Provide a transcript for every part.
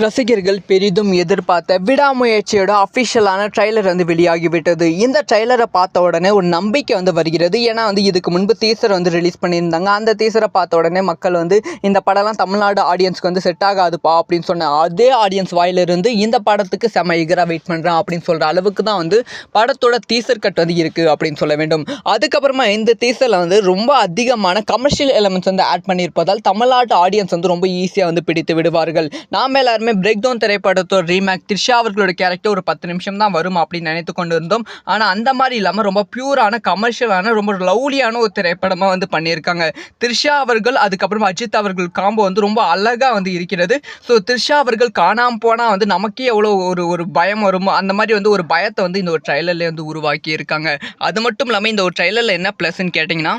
ரசிகர்கள் பெரிதும் எதிர்பார்த்த விடாமுயற்சியோட அஃபிஷியலான ட்ரைலர் வந்து வெளியாகிவிட்டது. இந்த ட்ரைலரை பார்த்த உடனே ஒரு நம்பிக்கை வந்து வருகிறது. ஏன்னா வந்து இதுக்கு முன்பு டீசர் வந்து ரிலீஸ் பண்ணியிருந்தாங்க. அந்த டீசரை பார்த்த உடனே மக்கள் வந்து இந்த படம்லாம் தமிழ்நாடு ஆடியன்ஸ்க்கு வந்து செட் ஆகாதுப்பா அப்படின்னு சொன்ன அதே ஆடியன்ஸ் வாயிலிருந்து இந்த படத்துக்கு செம எகரா வெயிட் பண்ணுறான் அப்படின்னு சொல்கிற அளவுக்கு தான் வந்து படத்தோட டீசர் கட் வந்து இருக்குது அப்படின்னு சொல்ல வேண்டும். அதுக்கப்புறமா இந்த டீசரில் வந்து ரொம்ப அதிகமான கமர்ஷியல் எலமெண்ட்ஸ் வந்து ஆட் பண்ணியிருப்பதால் தமிழ்நாட்டு ஆடியன்ஸ் வந்து ரொம்ப ஈஸியாக வந்து பிடித்து விடுவார்கள். நாம் எல்லாருமே பிரேக் டவுன் திரைப்படத்தோட ரீமேக் த்ரிஷா அவர்களோட கேரக்டர் ஒரு 10 நிமிஷம் தான் வரும் அப்படின்னு நினைத்து கொண்டு இருந்தோம். ஆனால் அந்த மாதிரி இல்லாமல் ரொம்ப பியூரான கமர்ஷியலான ரொம்ப லவ்லியான ஒரு திரைப்படமாக வந்து பண்ணியிருக்காங்க. த்ரிஷா அவர்கள் அதுக்கப்புறம் அஜித் அவர்கள் காம்போ வந்து ரொம்ப அழகாக வந்து இருக்கிறது. ஸோ த்ரிஷா அவர்கள் காணாமல் போனால் வந்து நமக்கே எவ்வளோ ஒரு பயம் வருமோ அந்த மாதிரி வந்து ஒரு பயத்தை வந்து இந்த ஒரு ட்ரைலர்லேயே வந்து உருவாக்கி இருக்காங்க. அது மட்டும் இல்லாமல் இந்த ஒரு ட்ரைலரில் என்ன ப்ளஸ்ன்னு கேட்டிங்கன்னா,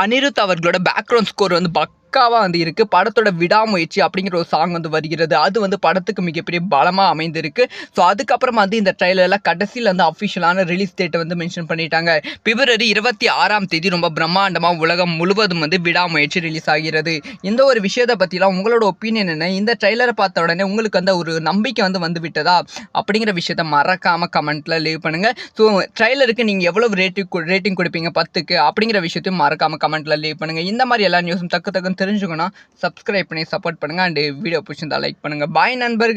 அனிருத் அவர்களோட பேக்ரவுண்ட் ஸ்கோர் வந்து பக்காவாக வந்து இருக்குது. படத்தோட விடாமுயற்சி அப்படிங்கிற ஒரு சாங் வந்து வருகிறது. அது வந்து படத்துக்கு மிகப்பெரிய பலமாக அமைந்திருக்கு. ஸோ அதுக்கப்புறம் வந்து இந்த ட்ரைலரில் கடைசியில் வந்து அஃபிஷியலான ரிலீஸ் டேட்டை வந்து மென்ஷன் பண்ணிட்டாங்க. பிப்ரவரி 26 ரொம்ப பிரம்மாண்டமாக உலகம் முழுவதும் வந்து விடாமுயற்சி ரிலீஸ் ஆகிறது. இந்த ஒரு விஷயத்தை பற்றிலாம் உங்களோட ஒப்பீனியன் என்ன? இந்த ட்ரைலரை பார்த்த உடனே உங்களுக்கு அந்த ஒரு நம்பிக்கை வந்து விட்டதா அப்படிங்கிற விஷயத்த மறக்காமல் கமெண்ட்டில் லீவ் பண்ணுங்கள். ஸோ ட்ரைலருக்கு நீங்கள் எவ்வளோ ரேட்டிங் கொடுப்பீங்க 10க்கு அப்படிங்கிற விஷயத்தையும் மறக்காமல் கமெண்ட்டில் லீவ் பண்ணுங்கள். இந்த மாதிரி எல்லா நியூஸும் டக்குன்னு தெரிஞ்சுக்கணும். சப்ஸ்கிரைப் பண்ணி சப்போர்ட் பண்ணுங்கள். அண்ட் வீடியோ பிடிச்சிருந்தா லைக் பண்ணுங்கள். பாய் நண்பர்களே.